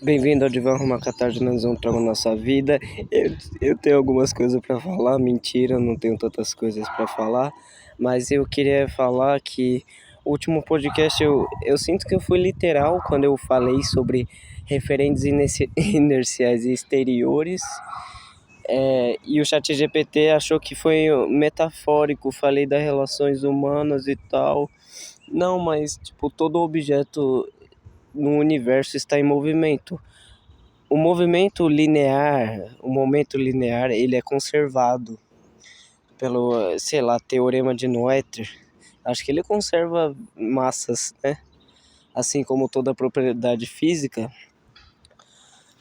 Bem-vindo ao Divã Rumaca Tarde, mais um trago na sua vida. Eu tenho algumas coisas para falar, mentira, não tenho tantas coisas para falar, mas eu queria falar que o último podcast eu sinto que eu fui literal quando eu falei sobre referentes inerciais e exteriores, e o ChatGPT achou que foi metafórico, falei das relações humanas e tal. Não, mas tipo, todo objeto no universo está em movimento. O momento linear, ele é conservado pelo, sei lá, teorema de Noether. Acho que ele conserva massas, né? Assim como toda propriedade física.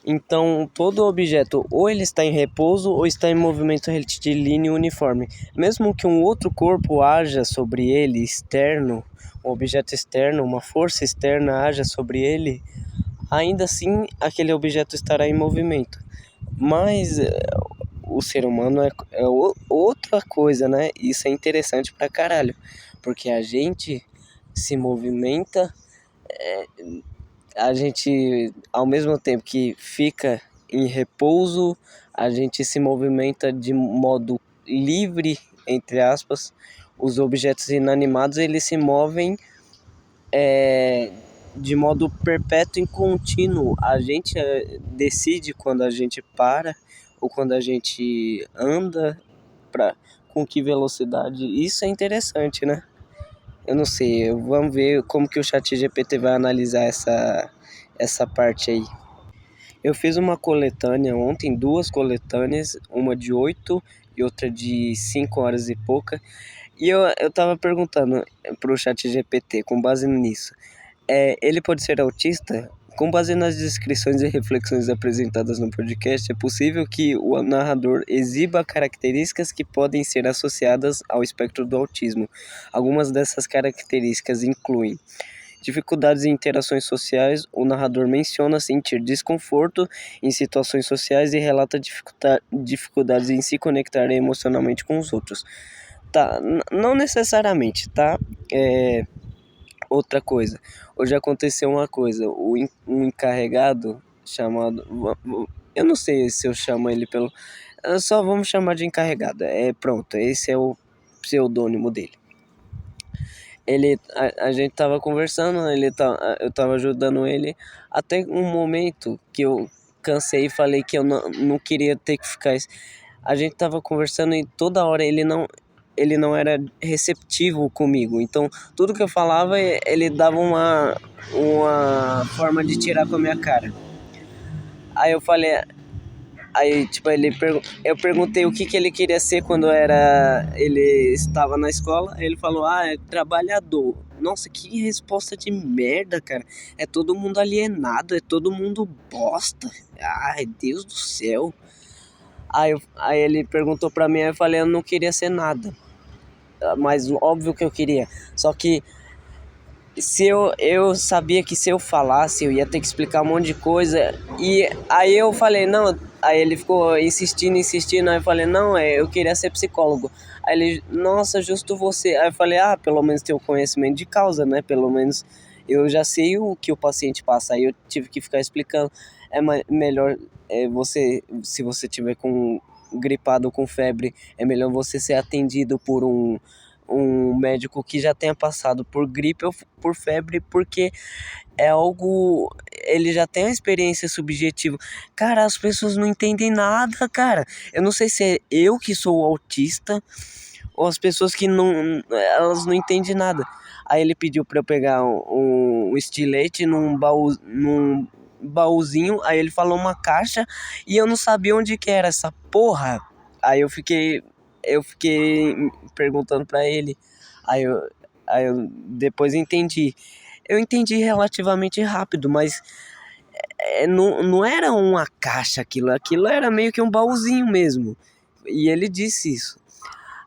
Então, todo objeto ou ele está em repouso ou está em movimento retilíneo uniforme. Mesmo que um outro corpo haja sobre ele externo, um objeto externo, uma força externa haja sobre ele, ainda assim aquele objeto estará em movimento. Mas o ser humano é outra coisa, né? Isso é interessante pra caralho, porque a gente se movimenta, a gente, ao mesmo tempo que fica em repouso, a gente se movimenta de modo livre, entre aspas. Os objetos inanimados, eles se movem de modo perpétuo e contínuo. A gente decide quando a gente para ou quando a gente anda, com que velocidade. Isso é interessante, né? Eu não sei, vamos ver como que o ChatGPT vai analisar essa parte aí. Eu fiz uma coletânea ontem, duas coletâneas, uma de 8 e outra de 5 horas e pouca. E eu tava perguntando pro ChatGPT, com base nisso, ele pode ser autista? Com base nas descrições e reflexões apresentadas no podcast, é possível que o narrador exiba características que podem ser associadas ao espectro do autismo. Algumas dessas características incluem dificuldades em interações sociais. O narrador menciona sentir desconforto em situações sociais e relata dificuldades em se conectar emocionalmente com os outros. Tá, não necessariamente, tá? Outra coisa, hoje aconteceu uma coisa, um encarregado chamado, eu não sei se eu chamo ele pelo, só vamos chamar de encarregado, pronto, esse é o pseudônimo dele. A gente tava conversando, eu tava ajudando ele, até um momento que eu cansei e falei que eu não queria ter que ficar. A gente tava conversando e toda hora ele não era receptivo comigo. Então, tudo que eu falava, ele dava uma forma de tirar com a minha cara. Aí eu falei, tipo, eu perguntei o que ele queria ser quando ele estava na escola. Aí ele falou, é trabalhador. Nossa, que resposta de merda, cara. É todo mundo alienado, é todo mundo bosta. Ai, Deus do céu. Aí ele perguntou pra mim, aí eu falei, eu não queria ser nada. Mas óbvio que eu queria. Só que se eu sabia que se eu falasse eu ia ter que explicar um monte de coisa. E aí eu falei, não. Aí ele ficou insistindo. Aí eu falei, não, eu queria ser psicólogo. Aí ele, nossa, justo você. Aí eu falei, pelo menos tem o conhecimento de causa, né? Pelo menos eu já sei o que o paciente passa. Aí eu tive que ficar explicando. Melhor se você tiver com gripado ou com febre, é melhor você ser atendido por um médico que já tenha passado por gripe ou por febre, porque é algo, ele já tem uma experiência subjetiva. Cara, as pessoas não entendem nada, cara. Eu não sei se é eu que sou autista ou as pessoas que elas não entendem nada. Aí ele pediu para eu pegar um estilete num baúzinho, aí ele falou uma caixa e eu não sabia onde que era essa porra. Aí eu fiquei perguntando pra ele. Aí eu depois entendi. Eu entendi relativamente rápido, mas não era uma caixa aquilo era meio que um baúzinho mesmo. E ele disse isso.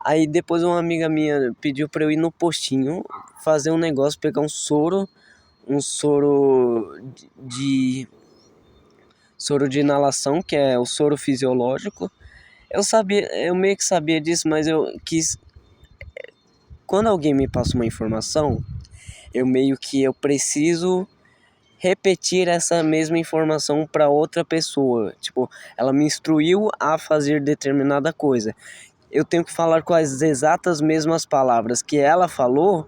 Aí depois uma amiga minha pediu pra eu ir no postinho fazer um negócio, pegar um soro de inalação, que é o soro fisiológico. Eu meio que sabia disso, mas eu quis. Quando alguém me passa uma informação, eu preciso repetir essa mesma informação para outra pessoa. Tipo, ela me instruiu a fazer determinada coisa. Eu tenho que falar com as exatas mesmas palavras que ela falou,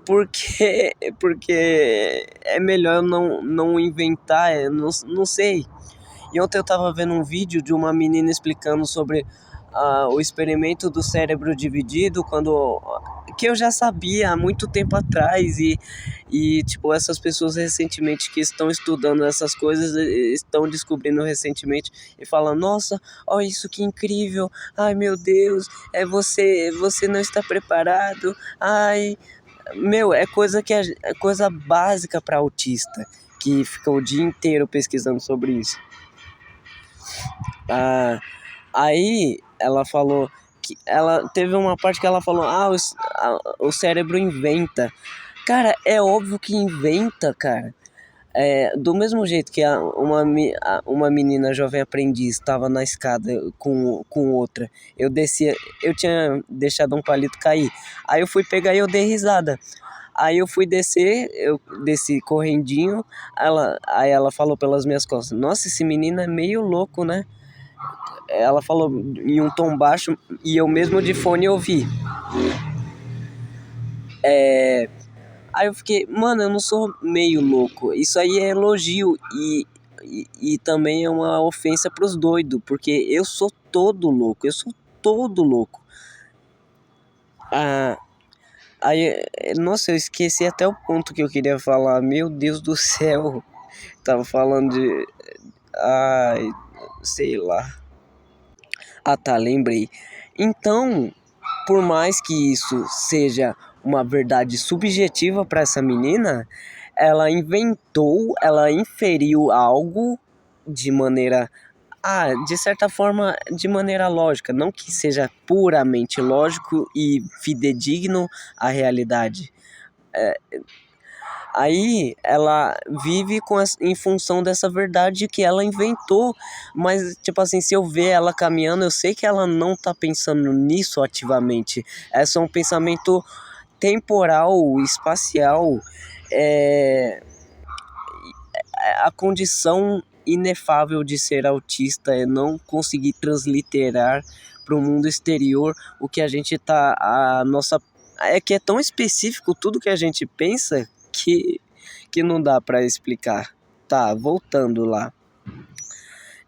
porque é melhor eu não inventar, não sei. E ontem eu tava vendo um vídeo de uma menina explicando sobre o experimento do cérebro dividido, que eu já sabia há muito tempo atrás, e tipo, essas pessoas recentemente que estão estudando essas coisas estão descobrindo recentemente e falam, nossa, olha isso que incrível, ai meu Deus, você não está preparado, ai, meu, é coisa básica para autista, que fica o dia inteiro pesquisando sobre isso. Ah, aí ela falou que ela teve uma parte que ela falou, o cérebro inventa. Cara, é óbvio que inventa, cara. Do mesmo jeito que uma menina jovem aprendiz estava na escada com outra, eu tinha deixado um palito cair. Aí eu fui pegar e eu dei risada. Aí eu fui descer, eu desci correndinho, aí ela falou pelas minhas costas, nossa, esse menino é meio louco, né? Ela falou em um tom baixo e eu mesmo de fone ouvi. Aí eu fiquei, mano, eu não sou meio louco. Isso aí é elogio e também é uma ofensa pros doidos, porque eu sou todo louco, eu sou todo louco. Ah, aí, nossa, eu esqueci até o ponto que eu queria falar. Meu Deus do céu. Tava falando de. Ai, sei lá. Ah tá, lembrei. Então, por mais que isso seja uma verdade subjetiva para essa menina, ela inferiu algo de maneira, de certa forma, de maneira lógica, não que seja puramente lógico e fidedigno à realidade. Aí ela vive em função dessa verdade que ela inventou, mas tipo assim, se eu ver ela caminhando, eu sei que ela não tá pensando nisso ativamente. É só um pensamento temporal, espacial, é a condição inefável de ser autista é não conseguir transliterar para o mundo exterior o que a gente tá, a nossa, é que é tão específico tudo que a gente pensa que não dá para explicar. Tá, voltando lá.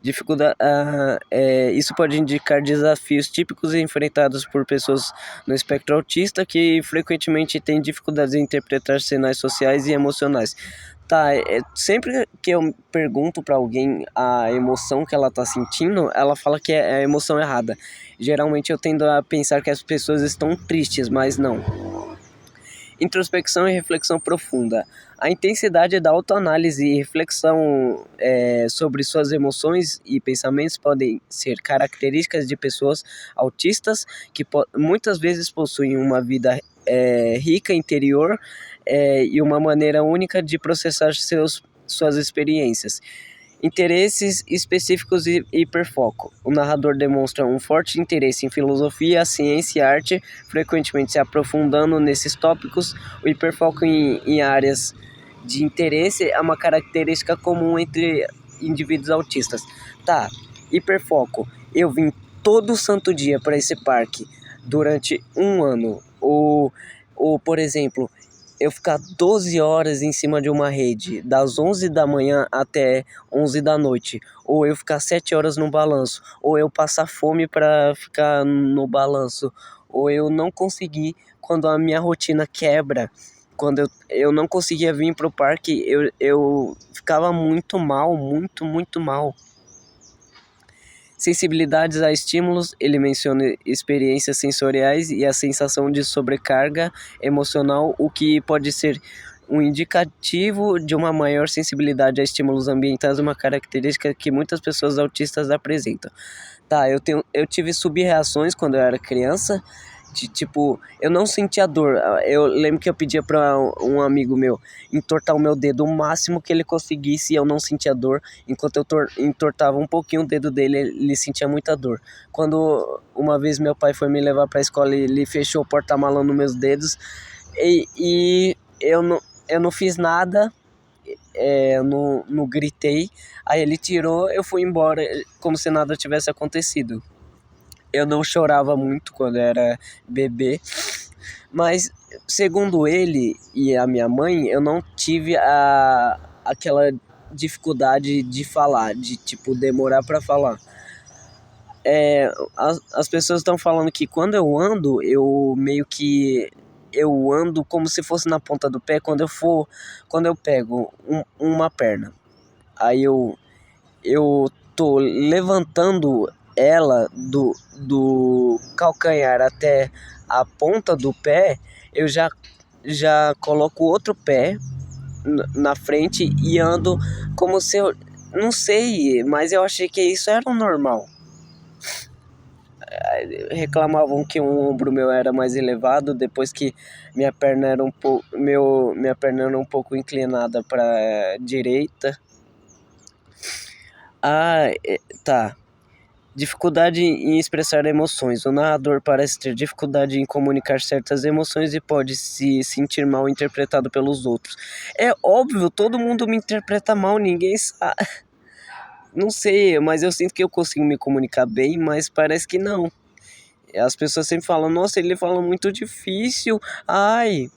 Isso pode indicar desafios típicos enfrentados por pessoas no espectro autista que frequentemente têm dificuldades em interpretar sinais sociais e emocionais. Tá, sempre que eu pergunto para alguém a emoção que ela tá sentindo, ela fala que é a emoção errada. Geralmente eu tendo a pensar que as pessoas estão tristes, mas não. Introspecção e reflexão profunda. A intensidade da autoanálise e reflexão sobre suas emoções e pensamentos podem ser características de pessoas autistas que muitas vezes possuem uma vida rica interior e uma maneira única de processar suas experiências. Interesses específicos e hiperfoco. O narrador demonstra um forte interesse em filosofia, ciência e arte, frequentemente se aprofundando nesses tópicos. O hiperfoco em áreas de interesse é uma característica comum entre indivíduos autistas. Tá, hiperfoco. Eu vim todo santo dia para esse parque durante um ano. Ou, por exemplo, eu ficar 12 horas em cima de uma rede, das 11 da manhã até 11 da noite, ou eu ficar 7 horas no balanço, ou eu passar fome para ficar no balanço, ou eu não conseguir, quando a minha rotina quebra, quando eu não conseguia vir pro parque, eu ficava muito mal, muito, muito mal. Sensibilidades a estímulos, ele menciona experiências sensoriais e a sensação de sobrecarga emocional, o que pode ser um indicativo de uma maior sensibilidade a estímulos ambientais, uma característica que muitas pessoas autistas apresentam. Tá, eu tive sub-reações quando eu era criança, tipo, eu não sentia dor. Eu lembro que eu pedia pra um amigo meu entortar o meu dedo o máximo que ele conseguisse e eu não sentia dor. Enquanto eu entortava um pouquinho o dedo dele, ele sentia muita dor. Quando uma vez meu pai foi me levar pra escola, ele fechou o porta-mala nos meus dedos e eu não fiz nada. eu não gritei. Aí ele tirou, eu fui embora, como se nada tivesse acontecido. Eu não chorava muito quando era bebê, mas segundo ele e a minha mãe, eu não tive aquela dificuldade de falar, de tipo demorar para falar. As pessoas estão falando que quando eu ando, eu meio que eu ando como se fosse na ponta do pé quando eu pego uma perna. Aí eu tô levantando ela do calcanhar até a ponta do pé, eu já coloco o outro pé na frente e ando como se eu não sei, mas eu achei que isso era o normal. Reclamavam que um ombro meu era mais elevado depois que minha perna era minha perna era um pouco inclinada para direita. Tá. Dificuldade em expressar emoções. O narrador parece ter dificuldade em comunicar certas emoções e pode se sentir mal interpretado pelos outros. É óbvio, todo mundo me interpreta mal, ninguém sabe. Não sei, mas eu sinto que eu consigo me comunicar bem, mas parece que não. As pessoas sempre falam, nossa, ele fala muito difícil. Ai,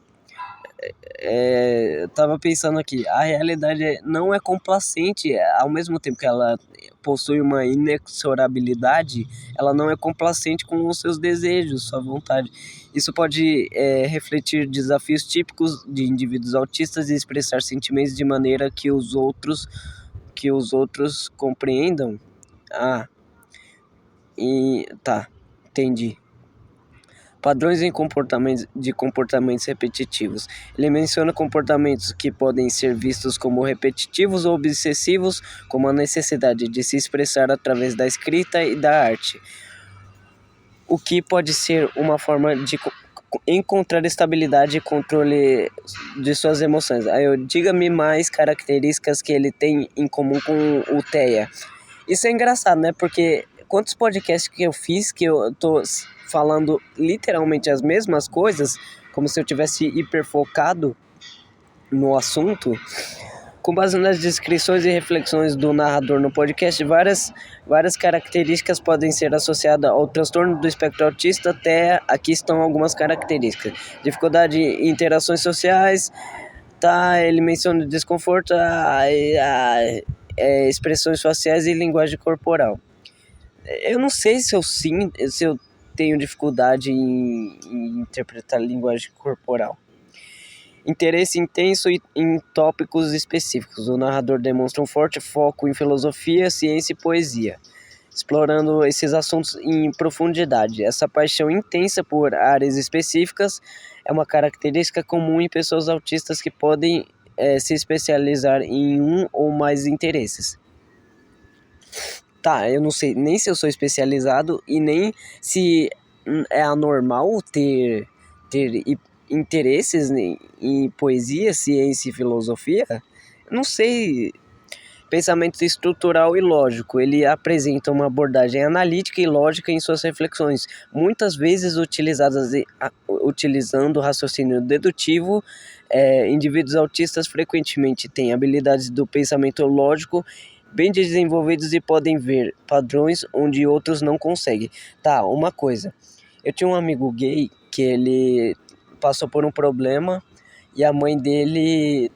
eu tava pensando aqui, a realidade não é complacente, ao mesmo tempo que ela possui uma inexorabilidade, ela não é complacente com os seus desejos, sua vontade. Isso pode refletir desafios típicos de indivíduos autistas e expressar sentimentos de maneira que os outros compreendam. Tá, entendi. Padrões de comportamentos repetitivos. Ele menciona comportamentos que podem ser vistos como repetitivos ou obsessivos, como a necessidade de se expressar através da escrita e da arte, o que pode ser uma forma de encontrar estabilidade e controle de suas emoções. Diga-me mais características que ele tem em comum com o TEA. Isso é engraçado, né? Porque quantos podcasts que eu fiz que eu tô falando literalmente as mesmas coisas, como se eu tivesse hiperfocado no assunto. Com base nas descrições e reflexões do narrador no podcast, várias características podem ser associadas ao transtorno do espectro autista. Até aqui estão algumas características: dificuldade em interações sociais, tá? Ele menciona desconforto, expressões faciais e linguagem corporal. Eu não sei se eu tenho dificuldade em interpretar linguagem corporal. Interesse intenso em tópicos específicos. O narrador demonstra um forte foco em filosofia, ciência e poesia, explorando esses assuntos em profundidade. Essa paixão intensa por áreas específicas é uma característica comum em pessoas autistas que podem se especializar em um ou mais interesses. Tá, eu não sei nem se eu sou especializado e nem se é anormal ter interesses em poesia, ciência e filosofia. Não sei. Pensamento estrutural e lógico. Ele apresenta uma abordagem analítica e lógica em suas reflexões, muitas vezes utilizando raciocínio dedutivo. Indivíduos autistas frequentemente têm habilidades do pensamento lógico bem desenvolvidos e podem ver padrões onde outros não conseguem. Tá, uma coisa. Eu tinha um amigo gay que ele passou por um problema e a mãe dele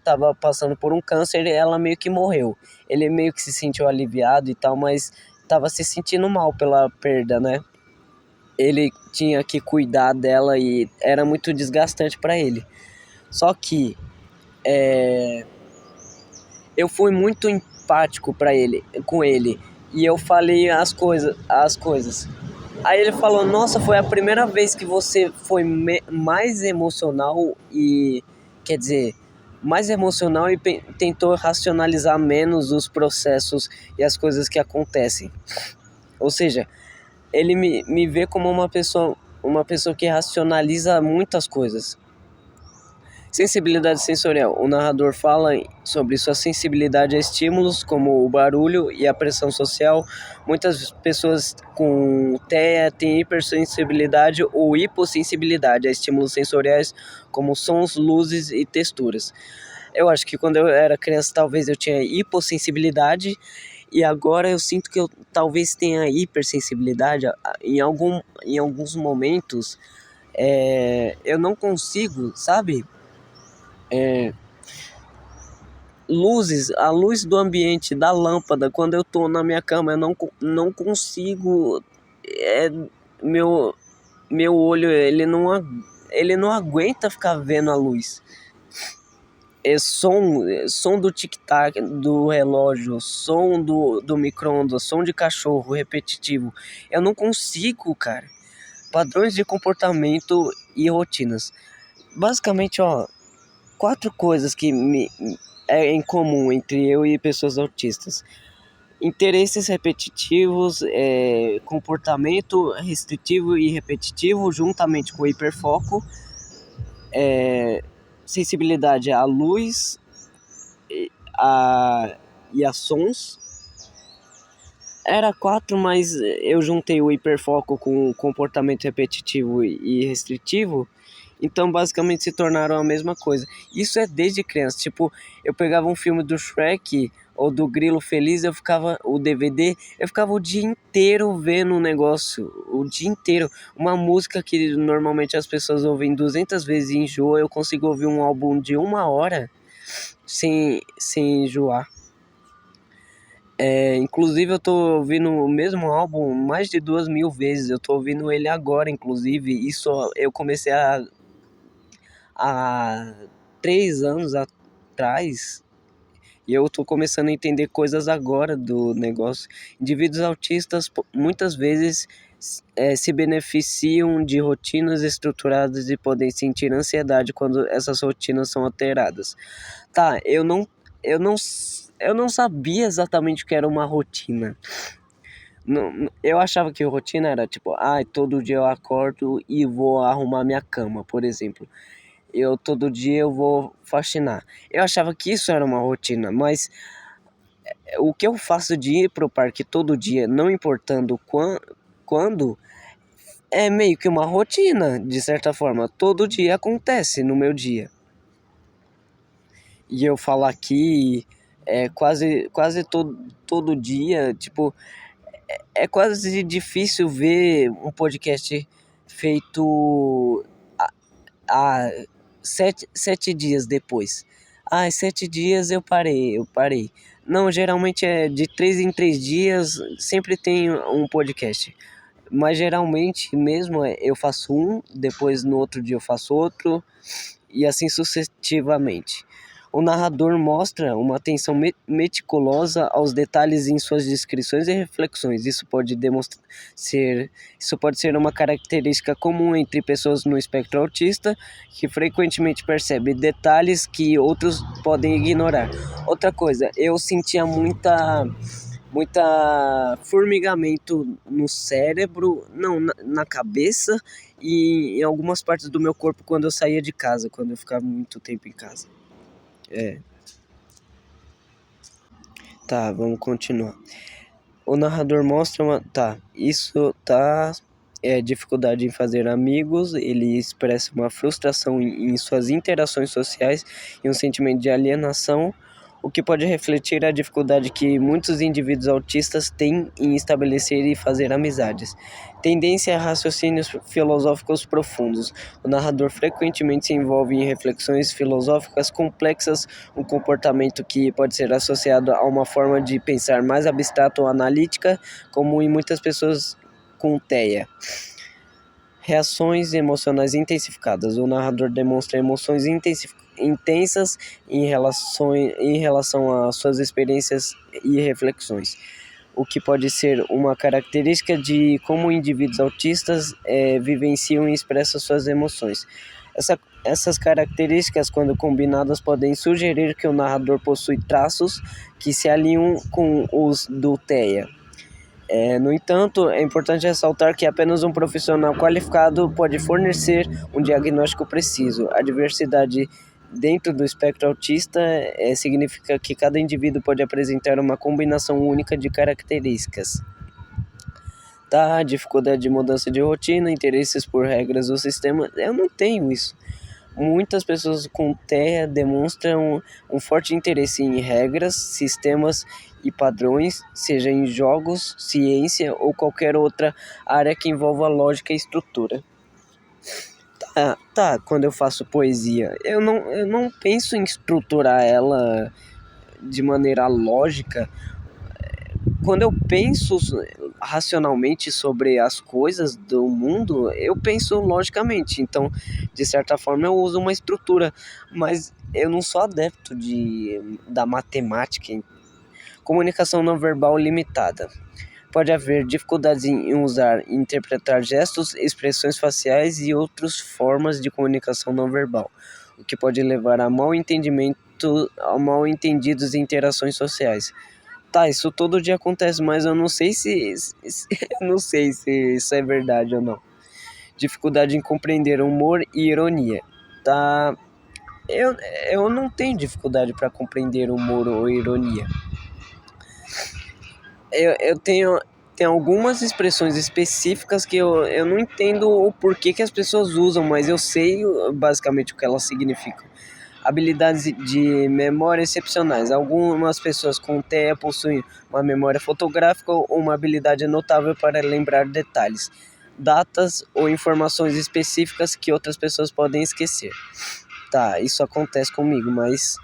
tava passando por um câncer e ela meio que morreu. Ele meio que se sentiu aliviado e tal, mas tava se sentindo mal pela perda, né? Ele tinha que cuidar dela e era muito desgastante para ele. Só que eu fui muito empático com ele, e eu falei as coisas. Aí ele falou: "Nossa, foi a primeira vez que você foi mais emocional e quer dizer, mais emocional e tentou racionalizar menos os processos e as coisas que acontecem." Ou seja, ele me vê como uma pessoa que racionaliza muitas coisas. Sensibilidade sensorial. O narrador fala sobre sua sensibilidade a estímulos como o barulho e a pressão social. Muitas pessoas com TEA têm hipersensibilidade ou hipossensibilidade a estímulos sensoriais como sons, luzes e texturas. Eu acho que quando eu era criança talvez eu tinha hipossensibilidade e agora eu sinto que eu talvez tenha hipersensibilidade. Em alguns momentos eu não consigo, sabe? Luzes, a luz do ambiente, da lâmpada, quando eu tô na minha cama, eu não consigo. É, meu, meu olho, ele não aguenta ficar vendo a luz. Som do tic-tac do relógio, som do micro-ondas, som de cachorro repetitivo. Eu não consigo, cara. Padrões de comportamento e rotinas. Basicamente, ó, 4 coisas que é em comum entre eu e pessoas autistas. Interesses repetitivos, comportamento restritivo e repetitivo, juntamente com hiperfoco, sensibilidade à luz a, e a sons. Era 4, mas eu juntei o hiperfoco com o comportamento repetitivo e restritivo, então basicamente se tornaram a mesma coisa. Isso é desde criança, tipo, eu pegava um filme do Shrek ou do Grilo Feliz, o DVD, eu ficava o dia inteiro vendo um negócio, o dia inteiro. Uma música que normalmente as pessoas ouvem 200 vezes e enjoa, eu consigo ouvir um álbum de 1 hora sem enjoar. Inclusive eu tô ouvindo o mesmo álbum mais de 2.000 vezes. Eu tô ouvindo ele agora, inclusive. Isso eu comecei há 3 anos atrás. E eu tô começando a entender coisas agora do negócio. Indivíduos autistas muitas vezes se beneficiam de rotinas estruturadas e podem sentir ansiedade quando essas rotinas são alteradas. Tá, eu não sabia exatamente o que era uma rotina. Eu achava que rotina era tipo, todo dia eu acordo e vou arrumar minha cama, por exemplo. Todo dia eu vou faxinar. Eu achava que isso era uma rotina, mas o que eu faço de ir pro parque todo dia, não importando quando, é meio que uma rotina, de certa forma. Todo dia acontece no meu dia. E eu falo aqui quase todo dia, tipo, é quase difícil ver um podcast feito há 7 dias depois. 7 dias eu parei. Não, geralmente é de 3 em 3 dias, sempre tem um podcast. Mas geralmente mesmo eu faço um, depois no outro dia eu faço outro, e assim sucessivamente. O narrador mostra uma atenção meticulosa aos detalhes em suas descrições e reflexões. Isso pode ser uma característica comum entre pessoas no espectro autista, que frequentemente percebem detalhes que outros podem ignorar. Outra coisa, eu sentia muita formigamento no cérebro, não, na cabeça e em algumas partes do meu corpo quando eu saía de casa, quando eu ficava muito tempo em casa. Tá, vamos continuar. O narrador mostra isso tá, dificuldade em fazer amigos, ele expressa uma frustração em suas interações sociais e um sentimento de alienação, o que pode refletir a dificuldade que muitos indivíduos autistas têm em estabelecer e fazer amizades. Tendência a raciocínios filosóficos profundos. O narrador frequentemente se envolve em reflexões filosóficas complexas, um comportamento que pode ser associado a uma forma de pensar mais abstrata ou analítica, comum em muitas pessoas com TEA. Reações emocionais intensificadas. O narrador demonstra emoções intensas em relação às suas experiências e reflexões, o que pode ser uma característica de como indivíduos autistas vivenciam e expressam suas emoções. Essas características, quando combinadas, podem sugerir que o narrador possui traços que se alinham com os do TEA. No entanto, é importante ressaltar que apenas um profissional qualificado pode fornecer um diagnóstico preciso. A diversidade dentro do espectro autista significa que cada indivíduo pode apresentar uma combinação única de características. Dificuldade de mudança de rotina, interesses por regras do sistema, eu não tenho isso. Muitas pessoas com TEA demonstram um forte interesse em regras, sistemas e padrões, seja em jogos, ciência ou qualquer outra área que envolva lógica e estrutura. Quando eu faço poesia, eu não penso em estruturar ela de maneira lógica. Quando eu penso racionalmente sobre as coisas do mundo, eu penso logicamente. Então, de certa forma, eu uso uma estrutura, mas eu não sou adepto da matemática. Comunicação não verbal limitada. Pode haver dificuldades em usar e interpretar gestos, expressões faciais e outras formas de comunicação não verbal, o que pode levar a mal entendidos e interações sociais. Isso todo dia acontece, mas eu não sei eu não sei se isso é verdade ou não. Dificuldade em compreender humor e ironia. Tá, eu, eu não tenho dificuldade para compreender humor ou ironia. Eu tenho algumas expressões específicas que eu não entendo o porquê que as pessoas usam, mas eu sei basicamente o que elas significam. Habilidades de memória excepcionais. Algumas pessoas com TEA possuem uma memória fotográfica ou uma habilidade notável para lembrar detalhes, datas ou informações específicas que outras pessoas podem esquecer. Isso acontece comigo, mas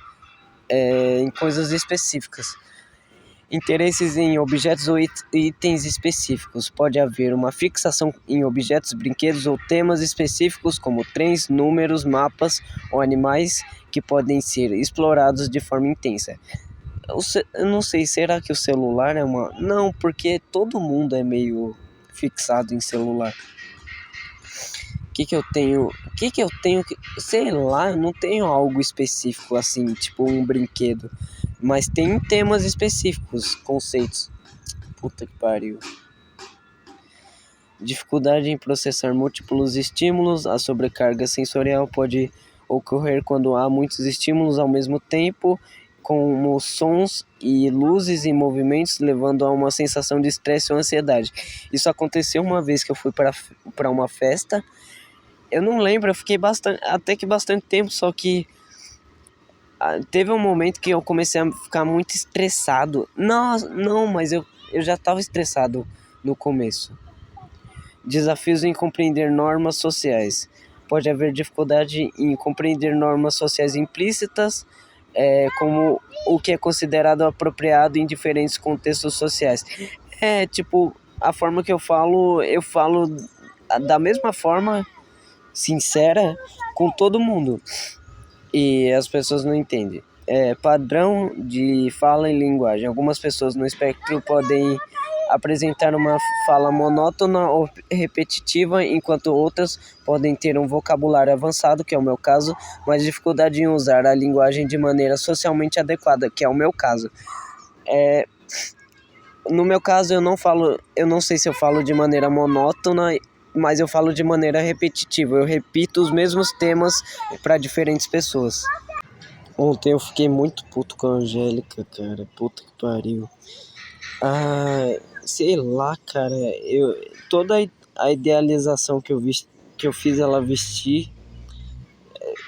em coisas específicas. Interesses em objetos ou itens específicos. Pode haver uma fixação em objetos, brinquedos ou temas específicos, como trens, números, mapas ou animais que podem ser explorados de forma intensa. Eu não sei, será que o celular é uma... Não, porque todo mundo é meio fixado em celular. Sei lá, eu não tenho algo específico assim, tipo um brinquedo. Mas tem temas específicos, conceitos. Puta que pariu. Dificuldade em processar múltiplos estímulos. A sobrecarga sensorial pode ocorrer quando há muitos estímulos ao mesmo tempo, como sons e luzes e movimentos, levando a uma sensação de estresse ou ansiedade. Isso aconteceu uma vez que eu fui para uma festa. Eu não lembro, eu fiquei até que bastante tempo, só que teve um momento que eu comecei a ficar muito estressado. Não, mas eu já estava estressado no começo. Desafios em compreender normas sociais. Pode haver dificuldade em compreender normas sociais implícitas, como o que é considerado apropriado em diferentes contextos sociais. Tipo, a forma que eu falo da mesma forma, sincera, com todo mundo. E as pessoas não entendem. Padrão de fala e linguagem. Algumas pessoas no espectro podem apresentar uma fala monótona ou repetitiva, enquanto outras podem ter um vocabulário avançado, que é o meu caso, mas dificuldade em usar a linguagem de maneira socialmente adequada, que é o meu caso. No meu caso, eu não sei se eu falo de maneira monótona, mas eu falo de maneira repetitiva. Eu repito os mesmos temas para diferentes pessoas. Ontem eu fiquei muito puto com a Angélica, cara. Puta que pariu. Sei lá, cara. Toda a idealização que eu fiz ela vestir.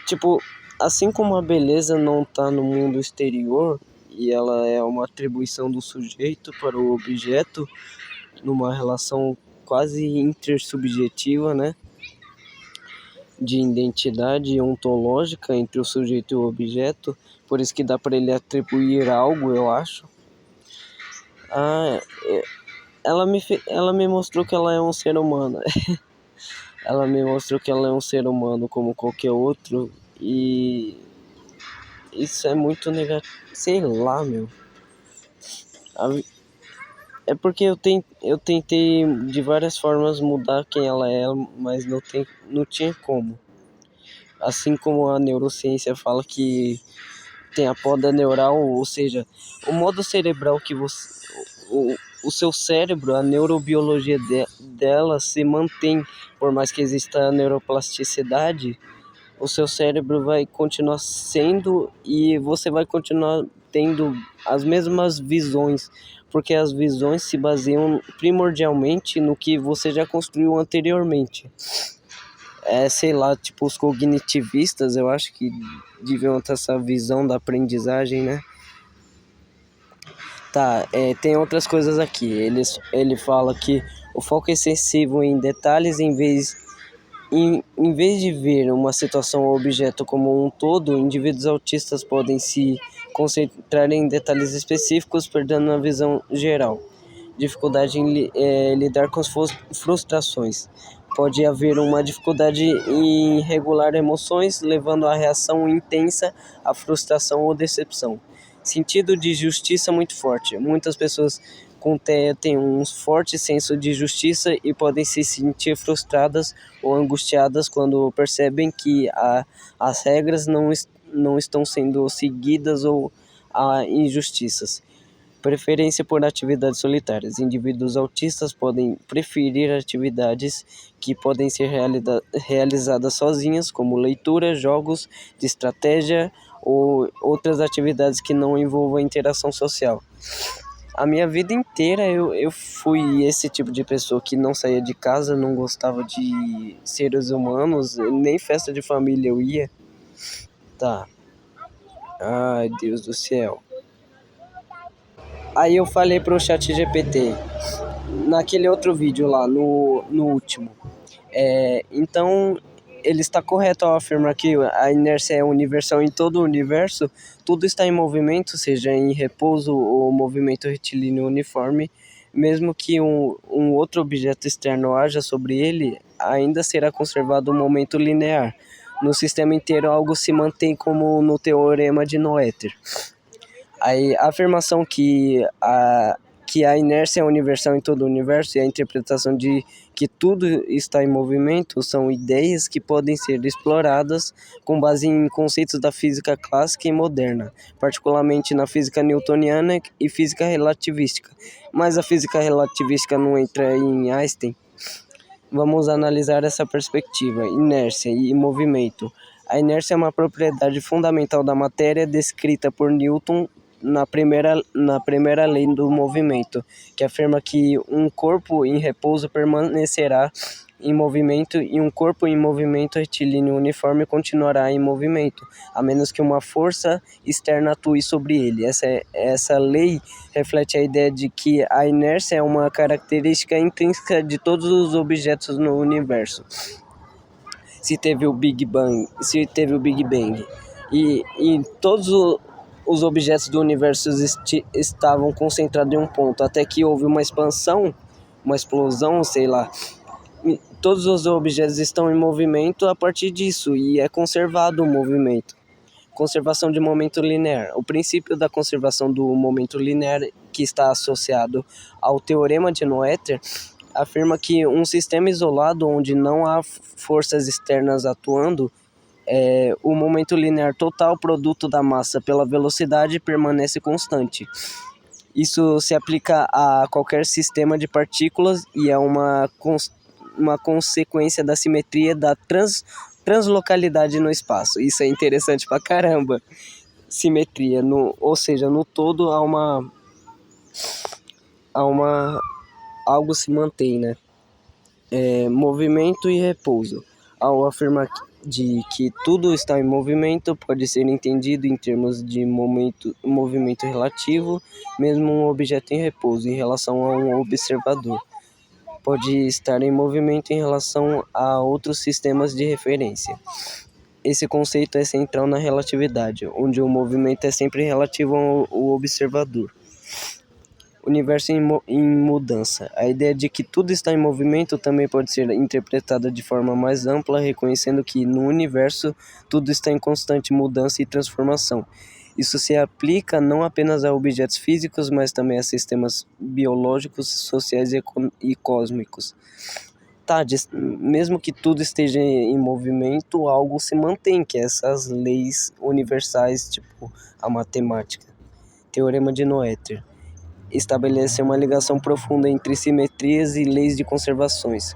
Tipo, assim como a beleza não tá no mundo exterior e ela é uma atribuição do sujeito para o objeto numa relação quase intersubjetiva, né? De identidade ontológica entre o sujeito e o objeto, por isso que dá para ele atribuir algo, eu acho. Ela me mostrou que ela é um ser humano. Ela me mostrou que ela é um ser humano como qualquer outro, e isso é muito negativo. Sei lá, meu. É porque eu tentei de várias formas mudar quem ela é, mas não tinha como. Assim como a neurociência fala que tem a poda neural, ou seja, o modo cerebral que o seu cérebro, a neurobiologia dela se mantém, por mais que exista a neuroplasticidade, o seu cérebro vai continuar sendo e você vai continuar tendo as mesmas visões, porque as visões se baseiam primordialmente no que você já construiu anteriormente. sei lá, tipo, os cognitivistas, eu acho que deviam ter essa visão da aprendizagem, né? Tá, tem outras coisas aqui. Ele fala que o foco excessivo em detalhes em vez de ver uma situação ou objeto como um todo, indivíduos autistas podem se concentrar em detalhes específicos, perdendo a visão geral. Dificuldade em lidar com as frustrações. Pode haver uma dificuldade em regular emoções, levando à reação intensa, à frustração ou decepção. Sentido de justiça muito forte. Muitas pessoas com TEA têm um forte senso de justiça e podem se sentir frustradas ou angustiadas quando percebem que as regras não estão sendo seguidas ou há injustiças. Preferência por atividades solitárias. Indivíduos autistas podem preferir atividades que podem ser realizadas sozinhas, como leitura, jogos de estratégia ou outras atividades que não envolvam interação social. A minha vida inteira eu fui esse tipo de pessoa que não saía de casa, não gostava de seres humanos, nem festa de família eu ia. Tá. Ai, Deus do céu. Aí eu falei pro ChatGPT, naquele outro vídeo lá, no último. Então, ele está correto ao afirmar que a inércia é universal em todo o universo, tudo está em movimento, seja em repouso ou movimento retilíneo uniforme, mesmo que um outro objeto externo haja sobre ele, ainda será conservado um momento linear. No sistema inteiro, algo se mantém como no teorema de Noether. Aí, a afirmação que a inércia é universal em todo o universo e a interpretação de que tudo está em movimento são ideias que podem ser exploradas com base em conceitos da física clássica e moderna, particularmente na física newtoniana e física relativística. Mas a física relativística não entra em Einstein. Vamos analisar essa perspectiva, inércia e movimento. A inércia é uma propriedade fundamental da matéria descrita por Newton na primeira lei do movimento, que afirma que um corpo em repouso permanecerá em movimento e um corpo em movimento retilíneo uniforme continuará em movimento, a menos que uma força externa atue sobre ele. Essa lei reflete a ideia de que a inércia é uma característica intrínseca de todos os objetos no universo. Se teve o Big Bang e todos os objetos do universo estavam concentrados em um ponto, até que houve uma expansão, uma explosão, sei lá. E todos os objetos estão em movimento a partir disso, e é conservado o movimento. Conservação de momento linear. O princípio da conservação do momento linear, que está associado ao teorema de Noether, afirma que um sistema isolado onde não há forças externas atuando, o momento linear total produto da massa pela velocidade permanece constante. Isso se aplica a qualquer sistema de partículas e é uma consequência da simetria da translocalidade no espaço. Isso é interessante pra caramba. Simetria, ou seja, no todo algo se mantém, né? Movimento e repouso. Ao afirmar de que tudo está em movimento, pode ser entendido em termos de movimento relativo, mesmo um objeto em repouso em relação a um observador pode estar em movimento em relação a outros sistemas de referência. Esse conceito é central na relatividade, onde o movimento é sempre relativo ao observador. Universo em mudança. A ideia de que tudo está em movimento também pode ser interpretada de forma mais ampla, reconhecendo que no universo tudo está em constante mudança e transformação. Isso se aplica não apenas a objetos físicos, mas também a sistemas biológicos, sociais e cósmicos. Tá, mesmo que tudo esteja em movimento, algo se mantém, que é essas leis universais, tipo a matemática. Teorema de Noether estabelece uma ligação profunda entre simetrias e leis de conservações.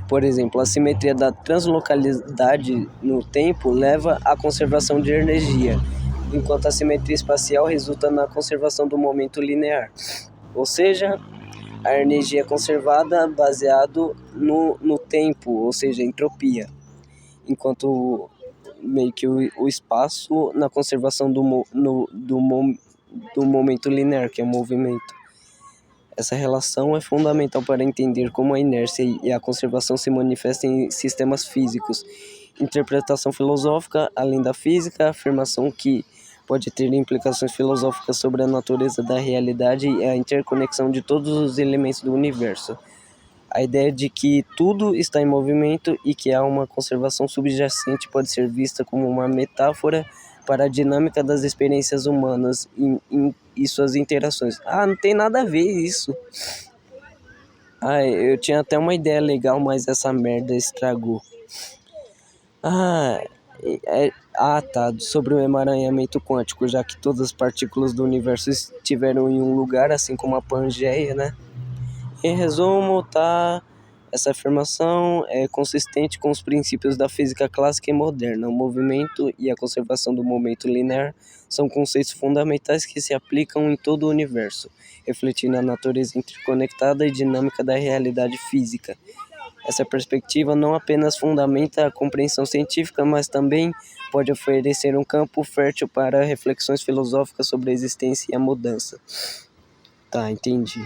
Por exemplo, a simetria da translocalidade no tempo leva à conservação de energia, enquanto a simetria espacial resulta na conservação do momento linear. Ou seja, a energia é conservada baseado no tempo, ou seja, entropia, enquanto meio que o espaço na conservação do momento linear, que é o movimento. Essa relação é fundamental para entender como a inércia e a conservação se manifestam em sistemas físicos. Interpretação filosófica, além da física, a afirmação que pode ter implicações filosóficas sobre a natureza da realidade e a interconexão de todos os elementos do universo. A ideia de que tudo está em movimento e que há uma conservação subjacente pode ser vista como uma metáfora para a dinâmica das experiências humanas e suas interações. Ah, não tem nada a ver isso. Ah, eu tinha até uma ideia legal, mas essa merda estragou. Tá, sobre o emaranhamento quântico, já que todas as partículas do universo estiveram em um lugar, assim como a Pangeia, né? Em resumo, tá, essa afirmação é consistente com os princípios da física clássica e moderna. O movimento e a conservação do momento linear são conceitos fundamentais que se aplicam em todo o universo, refletindo a natureza interconectada e dinâmica da realidade física. Essa perspectiva não apenas fundamenta a compreensão científica, mas também pode oferecer um campo fértil para reflexões filosóficas sobre a existência e a mudança. Tá, entendi.